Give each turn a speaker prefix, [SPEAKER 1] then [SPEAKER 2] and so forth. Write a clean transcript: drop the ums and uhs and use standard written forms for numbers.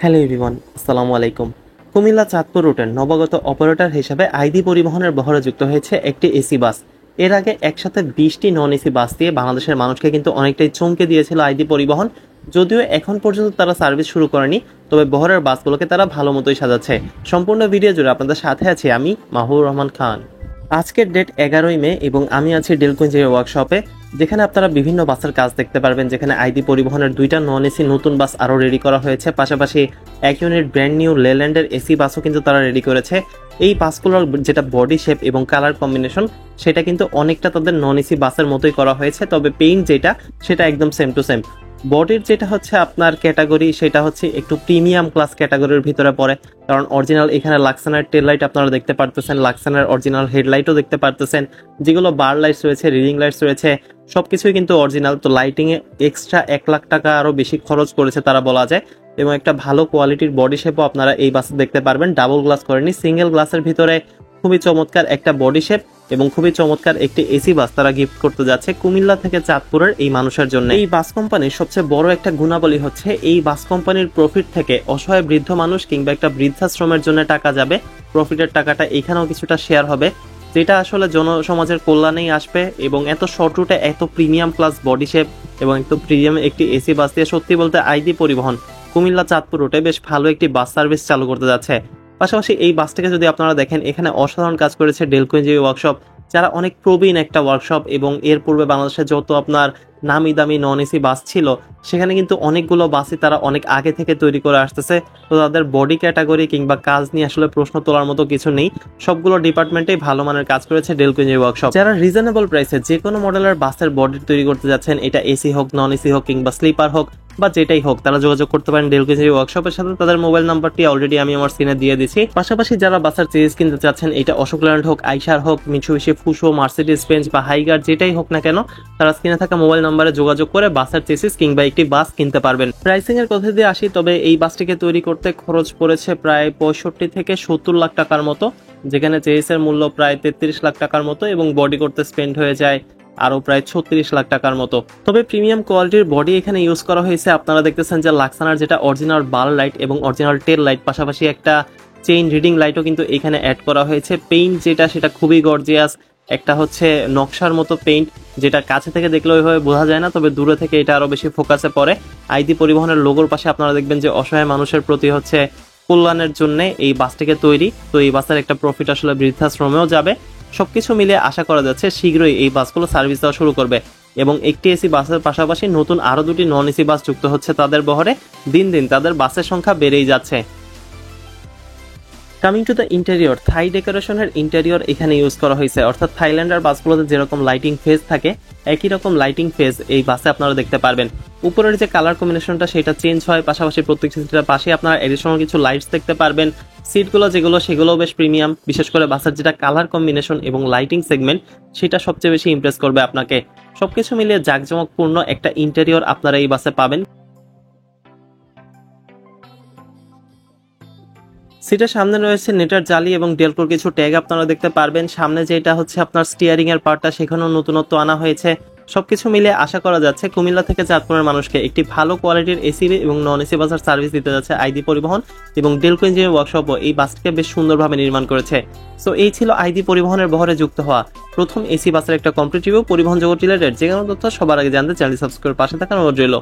[SPEAKER 1] Hello everyone, আসসালামু আলাইকুম। কুমিল্লা চাঁদপুর রুটের নবাগত অপারেটর হিসাবে আইডি পরিবহনের বহরে যুক্ত হয়েছে একটি এসি বাস। এর আগে একসাথে 20টি নন এসি বাস দিয়ে বাংলাদেশের মানুষকে কিন্তু অনেকটাই চমকে দিয়েছিল আইডি পরিবহন। যদিও এখন পর্যন্ত তারা সার্ভিস শুরু করেনি, তবে বহরের বাসগুলোকে তারা ভালো মতোই সাজাচ্ছে। সম্পূর্ণ ভিডিও জুড়ে আপনাদের সাথে আছি আমি মাহবুর রহমান খান। আজকের ডেট 11ই মে এবং আমি আছি ডেলকুঞ্জের ওয়ার্কশপে, যেখানে আপনারা বিভিন্ন বাসের কাজ দেখতে পারবেন। যেখানে আইডি পরিবহনের 2টা নন এসি নতুন বাস আরও রেডি করা হয়েছে, পাশাপাশি এক ইউনিট ব্র্যান্ড নিউ লেল্যান্ডের এসি বাসও কিন্তু তারা রেডি করেছে। এই বাসগুলোর যেটা বডি শেপ এবং কালার কম্বিনেশন সেটা কিন্তু অনেকটা তাদের নন এসি বাসের মতোই করা হয়েছে, তবে পেইন্ট যেটা সেটা একদম সেম টু সেম। বডির যেটা হচ্ছে আপনার ক্যাটাগরি সেটা হচ্ছে একটু প্রিমিয়াম ক্লাস ক্যাটাগরির ভিতরে পড়ে, কারণ অরিজিনাল এখানে লাক্সানার টেল লাইট আপনারা দেখতে পারতেছেন, লাক্সানার অরিজিনাল হেডলাইটও দেখতে পারতেছেন, যেগুলো বার লাইটস রয়েছে, রিডিং লাইটস রয়েছে, সবকিছুই কিন্তু অরিজিনাল। তো লাইটিং এ এক্সট্রা 1 লাখ টাকা আরো বেশি খরচ করেছে তারা বলা যায়, এবং একটা ভালো কোয়ালিটির বডি শেপও আপনারা এই বাসে দেখতে পারবেন। ডাবল গ্লাস করেনি, সিঙ্গেল গ্লাসের ভিতরে খুবই চমৎকার একটা বডি শেপ এবং খুবই চমৎকার একটি এসি বাস তারা গিফট করতে যাচ্ছে কুমিল্লা থেকে চাঁদপুরের এই মানুষের জন্য। এই বাস কোম্পানির সবচেয়ে বড় একটা গুণাবলী হচ্ছে এই বাস কোম্পানির প্রফিট থেকে অসহায় বৃদ্ধ মানুষ কিংবা একটা বৃদ্ধাশ্রমের জন্য টাকা যাবে। প্রফিটের টাকাটা এখানেও কিছুটা শেয়ার হবে, যেটা আসলে জনসমাজের কল্যাণেই আসবে। এবং এত শর্ট রুটে এত প্রিমিয়াম ক্লাস বডি শেপ এবং একটু প্রিমিয়াম একটি এসি বাস দিয়ে সত্যি বলতে আইডি পরিবহন কুমিল্লা চাঁদপুর রুটে বেশ ভালো একটি বাস সার্ভিস চালু করতে যাচ্ছে। পাশাপাশি এই বাসটিকে যদি আপনারা দেখেন, এখানে অসাধারণ কাজ করেছে ডেলকুঞ্জি ওয়ার্কশপ, যারা অনেক প্রবীণ একটা ওয়ার্কশপ। এবং এর পূর্বে বাংলাদেশে যত আপনার নামি দামি নন এসি বাস ছিল, সেখানে কিন্তু অনেকগুলো বাসই তারা অনেক আগে থেকে তৈরি করে আসতেছে। তো তাদের বডি ক্যাটাগরি কিংবা কাজ নিয়ে আসলে প্রশ্ন তোলার মতো কিছু নেই, সবগুলো ডিপার্টমেন্টেই ভালো মানের কাজ করেছে ডেলকুঞ্জি ওয়ার্কশপ। যারা রিজনেবল প্রাইসে যে কোনো মডেলের বাসের বডি তৈরি করতে যাচ্ছেন, এটা এসি হোক, নন এসি হোক কিংবা স্লিপার হোক বা যেটাই হোক, তারা যোগাযোগ করতে পারেন ডেলকুঞ্জি ওয়ার্কশপের সাথে। তাদের মোবাইল নাম্বারটি অলরেডি আমি আমার স্ক্রিনে দিয়ে দিচ্ছি। পাশাপাশি যারা বাসের চেজ কিনতে চাচ্ছেন, এটা অশোক ল্যান্ড হোক, আইশার হোক, মিৎসুবিশি ফুসো, মার্সিডিজ বেঞ্জ বা হাইগার যেটাই হোক না কেন, তারা স্ক্রিনে থাকা মোবাইল নাম্বারে যোগাযোগ করে বাসের চেসিস কিংবা একটি বাস কিনতে পারবেন। প্রাইসিং এর কথা দিয়ে আসি, তবে এই বাসটিকে তৈরি করতে খরচ পড়েছে প্রায় 65 থেকে 70 লাখ টাকার মতো, যেখানে চেসিসের মূল্য প্রায় 33 লাখ টাকার মতো এবং বডি করতে স্পেন্ড হয়ে যায় আরো প্রায় 36 লাখ টাকার মতো। তবে প্রিমিয়াম কোয়ালিটির বডি এখানে ইউজ করা হয়েছে। আপনারা দেখতেছেন যে লাক্সানার যেটা অরিজিনাল বার লাইট এবং অরিজিনাল টেল লাইট, পাশাপাশি একটা চেইন রিডিং লাইটও কিন্তু এখানে অ্যাড করা হয়েছে। পেইন্ট যেটা সেটা খুবই গর্জিয়াস, একটা হচ্ছে নকশার মতো পেইন্ট, যেটা কাছে থেকে দেখলে ওইভাবে বোঝা যায় না, তবে দূরে থেকে এটা আরো বেশি ফোকাসে পড়ে। আইডি পরিবহনের লোগোর পাশে আপনারা দেখবেন যে অসহায় মানুষের প্রতি হচ্ছে কল্যাণের জন্য এই বাসটিকে তৈরি। তো এই বাসের একটা প্রফিট আসলে বৃদ্ধাশ্রমেও যাবে। সবকিছু মিলে আশা করা যাচ্ছে শীঘ্রই এই বাসগুলো সার্ভিস দেওয়া শুরু করবে, এবং একটি এসি বাসের পাশাপাশি নতুন আরো 2টি নন এসি বাস যুক্ত হচ্ছে তাদের বহরে। দিন দিন তাদের বাসের সংখ্যা বেড়েই যাচ্ছে। কামিং টু দ্য ইন্টেরিয়র, থাই ডেকোরেশনের ইন্টেরিয়র এখানে ইউজ করা হয়েছে, অর্থাৎ থাইল্যান্ডের বাসগুলোতে যেরকম লাইটিং ফেজ থাকে একই রকম লাইটিং ফেজ এই বাসে আপনারা দেখতে পারবেন। উপরের যে কালার কম্বিনেশনটা সেটা চেঞ্জ হয়, পাশাপাশি প্রত্যেক সিটের পাশে আপনারা এডিশনাল কিছু লাইটস দেখতে পারবেন। সিটগুলো সেগুলো বেশ প্রিমিয়াম, বিশেষ করে বাসের যেটা কালার কম্বিনেশন এবং লাইটিং সেগমেন্ট সেটা সবচেয়ে বেশি ইমপ্রেস করবে আপনাকে। সবকিছু মিলিয়ে জাঁকজমকপূর্ণ একটা ইন্টেরিয়র আপনারা এই বাসে পাবেন। সিটের সামনে রয়েছে নেটার জালি এবং ডেলকোর কিছু ট্যাগ আপনারা দেখতে পারবেন। সামনে যেটা হচ্ছে আপনার স্টিয়ারিং এর পার্টটা, সেখানেও নতুনত্ব আনা হয়েছে। সবকিছু মিলে আশা করা যাচ্ছে কুমিল্লা থেকে চাঁদপুরের মানুষকে একটি ভালো কোয়ালিটির এসি এবং নন এসি বাসের সার্ভিস দিতে যাচ্ছে আইডি পরিবহন, এবং ডেলকো ইঞ্জিনিয়ারিং ওয়ার্কশপও এই বাসটিকে বেশ সুন্দরভাবে নির্মাণ করেছে। সো এই ছিল আইডি পরিবহনের বহরে যুক্ত হওয়া প্রথম এসি বাসের একটা কমপ্লিট রিভিউ। পরিবহন জগৎ রিলেটেড যে কোনো তথ্য সবার আগে জানতে চ্যানেল সাবস্ক্রাইব পাশে থাকার অনুরোধ রইল।